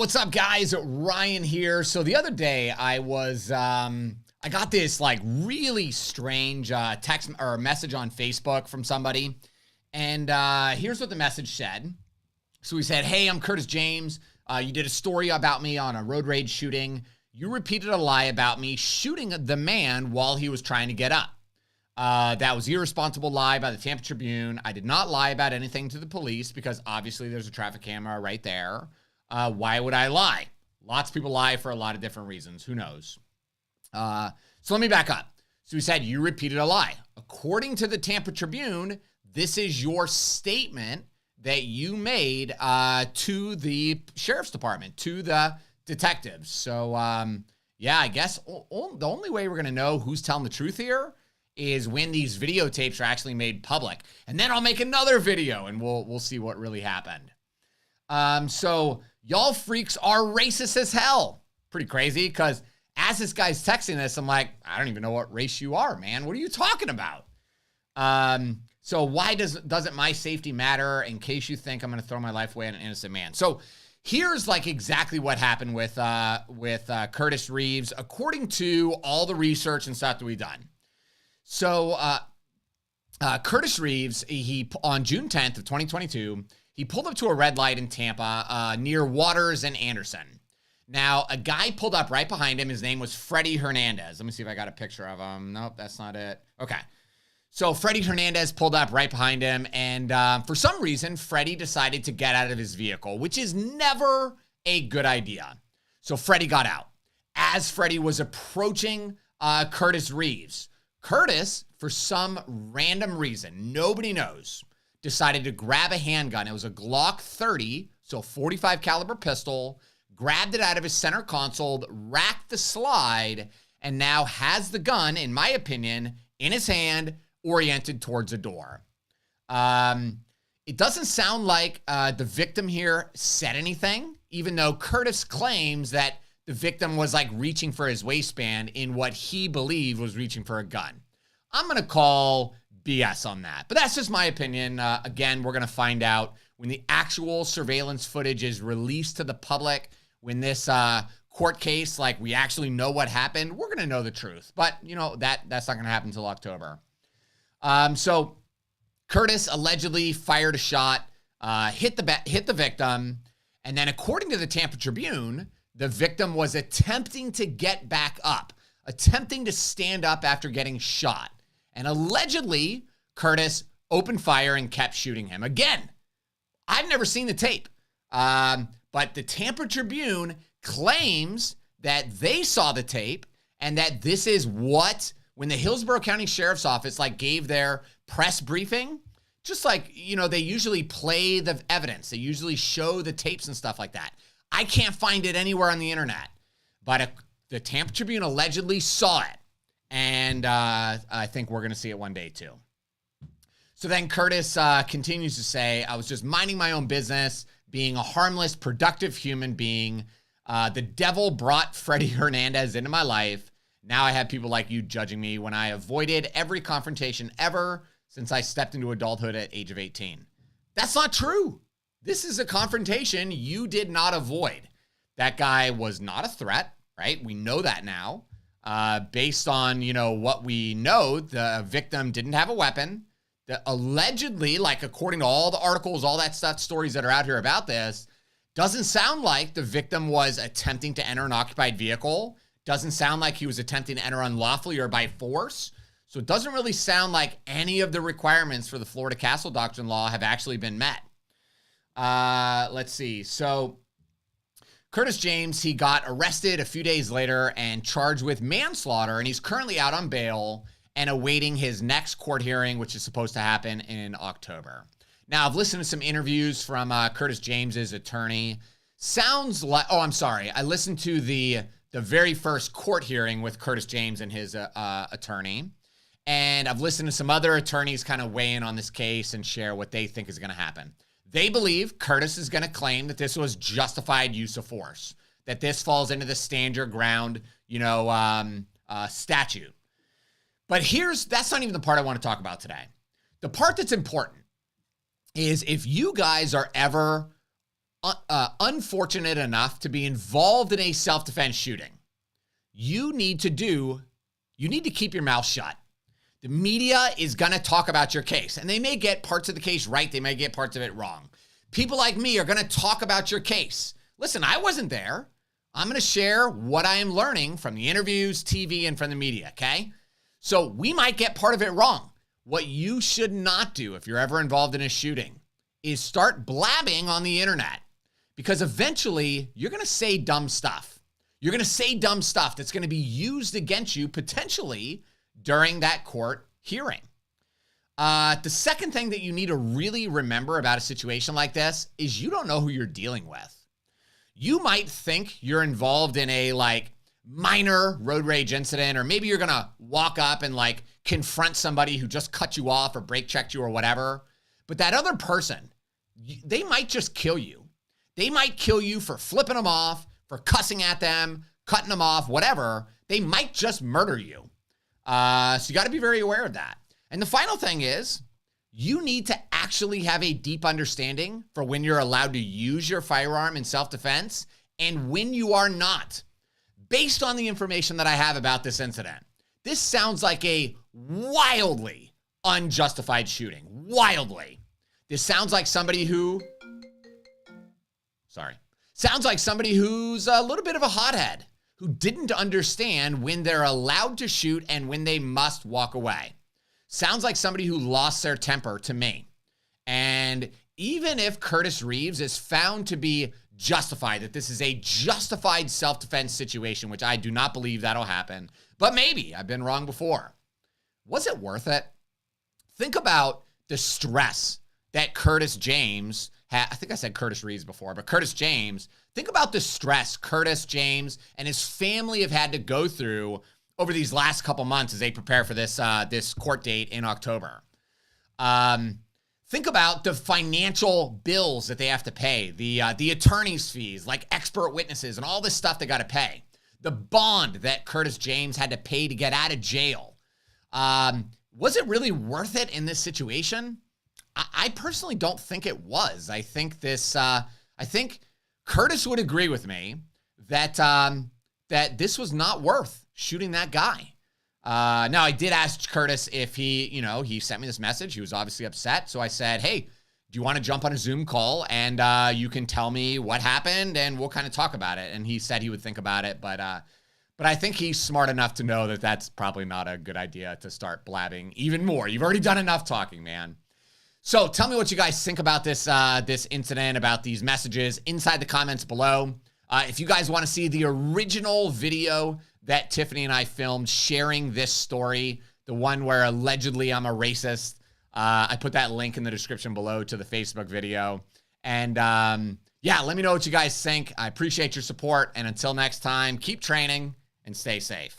What's up, guys? Ryan here. So the other day I got this like really strange text or message on Facebook from somebody. And here's what the message said. So he said, "Hey, I'm Curtis James. You did a story about me on a road rage shooting. You repeated a lie about me shooting the man while he was trying to get up. That was irresponsible lie by the Tampa Tribune. I did not lie about anything to the police because obviously there's a traffic camera right there. Why would I lie? Lots of people lie for a lot of different reasons. Who knows? So let me back up. So he said, you repeated a lie. According to the Tampa Tribune, this is your statement that you made to the sheriff's department, to the detectives. So, yeah, I guess the only way we're going to know who's telling the truth here is when these videotapes are actually made public. And then I'll make another video and we'll see what really happened. So y'all freaks are racist as hell. Pretty crazy, because as this guy's texting this, I'm like, I don't even know what race you are, man. What are you talking about? So why doesn't my safety matter in case you think I'm going to throw my life away on an innocent man? So here's like exactly what happened with Curtis Reeves, according to all the research and stuff that we've done. So Curtis Reeves, he on June 10th of 2022, he pulled up to a red light in Tampa near Waters and Anderson. Now, a guy pulled up right behind him. His name was Freddy Hernandez. Let me see if I got a picture of him. Nope, that's not it. Okay. So Freddy Hernandez pulled up right behind him, and for some reason, Freddy decided to get out of his vehicle, which is never a good idea. So Freddy got out. As Freddy was approaching Curtis Reeves, Curtis, for some random reason, nobody knows, decided to grab a handgun. It was a Glock 30, so 45 caliber pistol, grabbed it out of his center console, racked the slide, and now has the gun, in my opinion, in his hand, oriented towards a door. It doesn't sound like the victim here said anything, even though Curtis claims that the victim was like reaching for his waistband in what he believed was reaching for a gun. I'm going to call BS on that, but that's just my opinion. Again, we're going to find out when the actual surveillance footage is released to the public, when this court case, like we actually know what happened, we're going to know the truth. But you know, that's not going to happen until October. So Curtis allegedly fired a shot, hit the victim. And then according to the Tampa Tribune, the victim was attempting to get back up, attempting to stand up after getting shot. And allegedly, Curtis opened fire and kept shooting him. Again, I've never seen the tape. But the Tampa Tribune claims that they saw the tape and that this is what, when the Hillsborough County Sheriff's Office like gave their press briefing, just like, you know, they usually play the evidence. They usually show the tapes and stuff like that. I can't find it anywhere on the internet, but the Tampa Tribune allegedly saw it. And I think we're going to see it one day too. So then Curtis continues to say, I was just minding my own business, being a harmless, productive human being. The devil brought Freddy Hernandez into my life. Now I have people like you judging me when I avoided every confrontation ever since I stepped into adulthood at age of 18. That's not true. This is a confrontation you did not avoid. That guy was not a threat, right? We know that now. Based on, you know, what we know, the victim didn't have a weapon. Allegedly, like according to all the articles, all that stuff, stories that are out here about this, doesn't sound like the victim was attempting to enter an occupied vehicle. Doesn't sound like he was attempting to enter unlawfully or by force. So it doesn't really sound like any of the requirements for the Florida Castle Doctrine law have actually been met. Let's see. So Curtis James, he got arrested a few days later and charged with manslaughter, and he's currently out on bail and awaiting his next court hearing, which is supposed to happen in October. Now, I've listened to some interviews from Curtis James's attorney. Sounds like, I listened to the very first court hearing with Curtis James and his attorney. And I've listened to some other attorneys kind of weigh in on this case and share what they think is going to happen. They believe Curtis is going to claim that this was justified use of force, that this falls into the stand your ground, statute. But that's not even the part I want to talk about today. The part that's important is if you guys are ever unfortunate enough to be involved in a self-defense shooting, you need to keep your mouth shut. The media is going to talk about your case, and they may get parts of the case right. They may get parts of it wrong. People like me are going to talk about your case. Listen, I wasn't there. I'm going to share what I am learning from the interviews, TV, and from the media, okay? So we might get part of it wrong. What you should not do if you're ever involved in a shooting is start blabbing on the internet, because eventually you're going to say dumb stuff. You're going to say dumb stuff that's going to be used against you potentially during that court hearing. The second thing that you need to really remember about a situation like this is you don't know who you're dealing with. You might think you're involved in a minor road rage incident, or maybe you're going to walk up and confront somebody who just cut you off or brake checked you or whatever. But that other person, they might just kill you. They might kill you for flipping them off, for cussing at them, cutting them off, whatever. They might just murder you. So you got to be very aware of that. And the final thing is, you need to actually have a deep understanding for when you're allowed to use your firearm in self-defense and when you are not. Based on the information that I have about this incident, this sounds like a wildly unjustified shooting. Wildly. This sounds like somebody who's a little bit of a hothead, who didn't understand when they're allowed to shoot and when they must walk away. Sounds like somebody who lost their temper to me. And even if Curtis Reeves is found to be justified, that this is a justified self-defense situation, which I do not believe that'll happen, but maybe I've been wrong before. Was it worth it? Think about the stress that Curtis James had. I think I said Curtis Reeves before, but Curtis James. Think about the stress Curtis James and his family have had to go through over these last couple months as they prepare for this court date in October. Think about the financial bills that they have to pay, the attorney's fees, like expert witnesses and all this stuff they got to pay. The bond that Curtis James had to pay to get out of jail. Was it really worth it in this situation? I personally don't think it was. I think Curtis would agree with me that this was not worth shooting that guy. Now, I did ask Curtis if he sent me this message. He was obviously upset. So I said, hey, do you want to jump on a Zoom call and you can tell me what happened and we'll kind of talk about it. And he said he would think about it. But I think he's smart enough to know that that's probably not a good idea to start blabbing even more. You've already done enough talking, man. So tell me what you guys think about this incident, about these messages inside the comments below. If you guys want to see the original video that Tiffany and I filmed sharing this story, the one where allegedly I'm a racist, I put that link in the description below to the Facebook video. And yeah, let me know what you guys think. I appreciate your support. And until next time, keep training and stay safe.